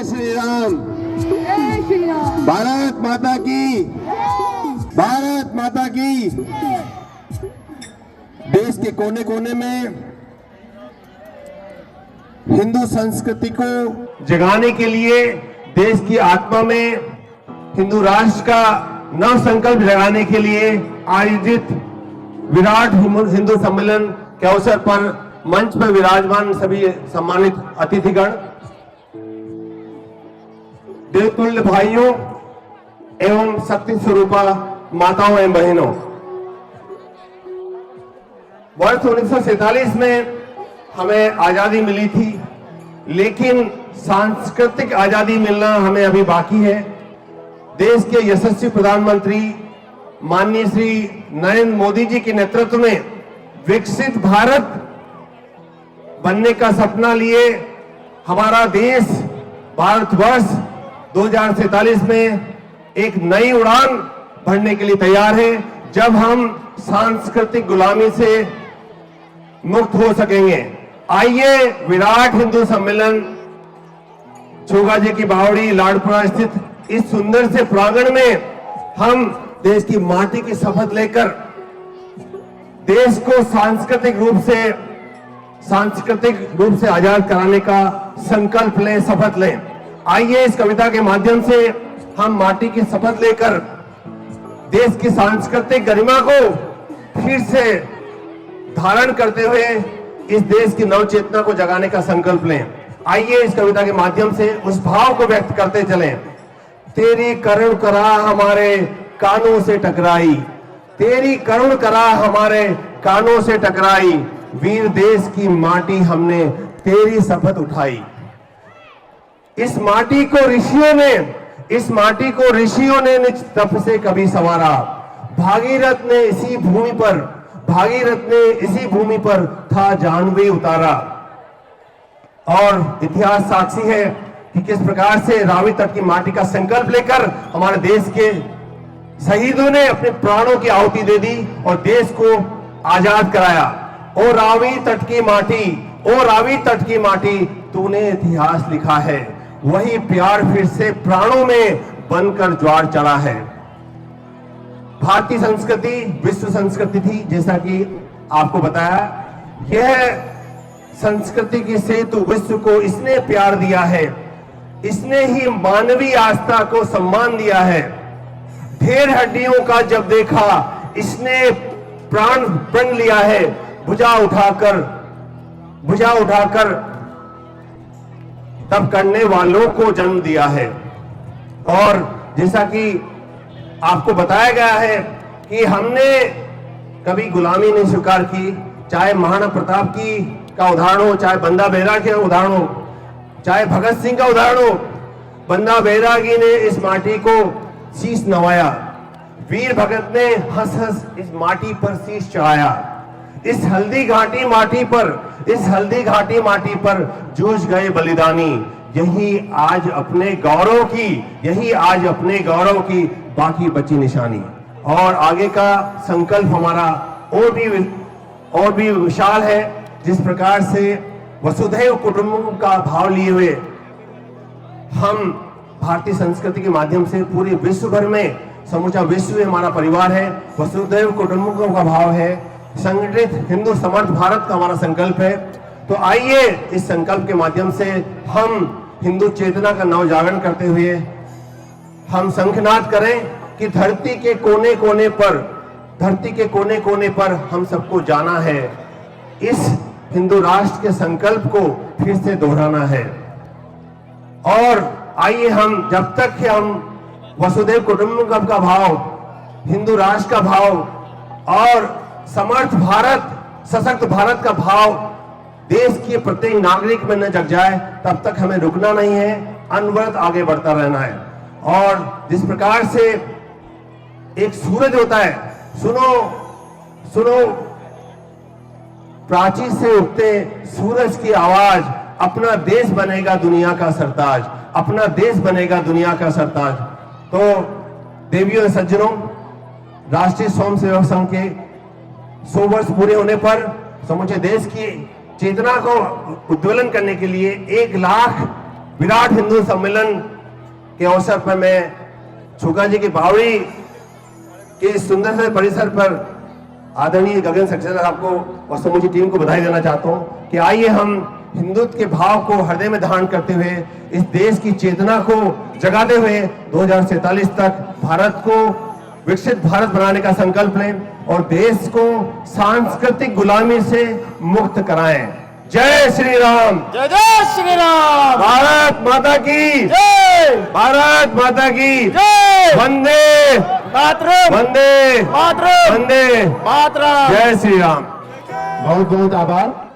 जय श्री राम। जय श्री राम। भारत माता की, भारत माता की। देश के कोने कोने में हिंदू संस्कृति को जगाने के लिए, देश की आत्मा में हिंदू राष्ट्र का नव संकल्प जगाने के लिए आयोजित विराट हिंदू सम्मेलन के अवसर पर मंच पर विराजमान सभी सम्मानित अतिथिगण, देवतुल्य भाइयों एवं शक्ति स्वरूपा माताओं एवं बहनों, वर्ष 1947 में हमें आजादी मिली थी, लेकिन सांस्कृतिक आजादी मिलना हमें अभी बाकी है। देश के यशस्वी प्रधानमंत्री माननीय श्री नरेंद्र मोदी जी के नेतृत्व में विकसित भारत बनने का सपना लिए हमारा देश भारतवर्ष 2047 में एक नई उड़ान भरने के लिए तैयार है, जब हम सांस्कृतिक गुलामी से मुक्त हो सकेंगे। आइए विराट हिंदू सम्मेलन छोगा जी की बावड़ी लाडपुरा स्थित इस सुंदर से प्रांगण में हम देश की माटी की शपथ लेकर देश को सांस्कृतिक रूप से आजाद कराने का संकल्प लें, शपथ लें। आइए इस कविता के माध्यम से हम माटी की शपथ लेकर देश की सांस्कृतिक गरिमा को फिर से धारण करते हुए इस देश की नव चेतना को जगाने का संकल्प लें। आइए इस कविता के माध्यम से उस भाव को व्यक्त करते चलें। तेरी करुण करा हमारे कानों से टकराई, तेरी करुण करा हमारे कानों से टकराई, वीर देश की माटी हमने तेरी शपथ उठाई। इस माटी को ऋषियों ने निज तप से कभी संवारा, भागीरथ ने इसी भूमि पर था जानवी उतारा। और इतिहास साक्षी है कि किस प्रकार से रावी तट की माटी का संकल्प लेकर हमारे देश के शहीदों ने अपने प्राणों की आहुति दे दी और देश को आजाद कराया। ओ रावी तट की माटी, ओ रावी तट की माटी, तूने इतिहास लिखा है, वही प्यार फिर से प्राणों में बनकर ज्वार चढ़ा है। भारतीय संस्कृति विश्व संस्कृति थी, जैसा कि आपको बताया। यह संस्कृति की सेतु विश्व को इसने प्यार दिया है, इसने ही मानवीय आस्था को सम्मान दिया है। ढेर हड्डियों का जब देखा, इसने प्राण प्रण लिया है, भुजा उठाकर तब करने वालों को जन्म दिया है। और जैसा कि आपको बताया गया है कि हमने कभी गुलामी नहीं स्वीकार की, चाहे महाराणा प्रताप की का उदाहरण हो, चाहे बंदा बैरागी का उदाहरण हो, चाहे भगत सिंह का उदाहरण हो। बंदा बैरागी ने इस माटी को शीश नवाया, वीर भगत ने हंस हंस इस माटी पर शीश चढ़ाया। इस हल्दी घाटी माटी पर जूझ गए बलिदानी, यही आज अपने गौरव की बाकी बची निशानी। और आगे का संकल्प हमारा और भी विशाल है। जिस प्रकार से वसुधैव कुटुंबकम का भाव लिए हुए हम भारतीय संस्कृति के माध्यम से पूरे विश्व भर में, समूचा विश्व हमारा परिवार है, वसुधैव कुटुंबकम का भाव है, संगठित हिंदू समर्थ भारत का हमारा संकल्प है। तो आइए इस संकल्प के माध्यम से हम हिंदू चेतना का नव जागरण करते हुए हम शंखनाद करें कि धरती के कोने कोने पर हम सबको जाना है। इस हिंदू राष्ट्र के संकल्प को फिर से दोहराना है। और आइए हम जब तक कि हम वसुधैव कुटुंबकम का भाव, हिंदू राष्ट्र का भाव और समर्थ भारत, सशक्त भारत का भाव देश के प्रत्येक नागरिक में न जग जाए, तब तक हमें रुकना नहीं है, अनवरत आगे बढ़ता रहना है। और जिस प्रकार से एक सूरज होता है, सुनो प्राची से उगते सूरज की आवाज, अपना देश बनेगा दुनिया का सरताज, अपना देश बनेगा दुनिया का सरताज। तो देवियों सज्जनों, राष्ट्रीय स्वयंसेवक संघ के 100 वर्ष पूरे होने पर समूचे देश की चेतना को उद्वेलन करने के लिए 1 लाख विराट हिंदू सम्मेलन के अवसर पर मैं छुका जी की बावड़ी के इस सुंदर से परिसर पर आदरणीय गगन सक्सेना आपको और समूची टीम को बधाई देना चाहता हूं कि आइए हम हिंदुत्व के भाव को हृदय में धारण करते हुए इस देश की चेतना को जगाते हुए 2047 तक भारत को विकसित भारत बनाने का संकल्प लें और देश को सांस्कृतिक गुलामी से मुक्त कराएं। जय श्री राम। जय जय श्री राम। भारत माता की जय। भारत माता की जय। वंदे मातरम। वंदे मातरम। वंदे मातरम। जय श्री राम। बहुत बहुत आभार।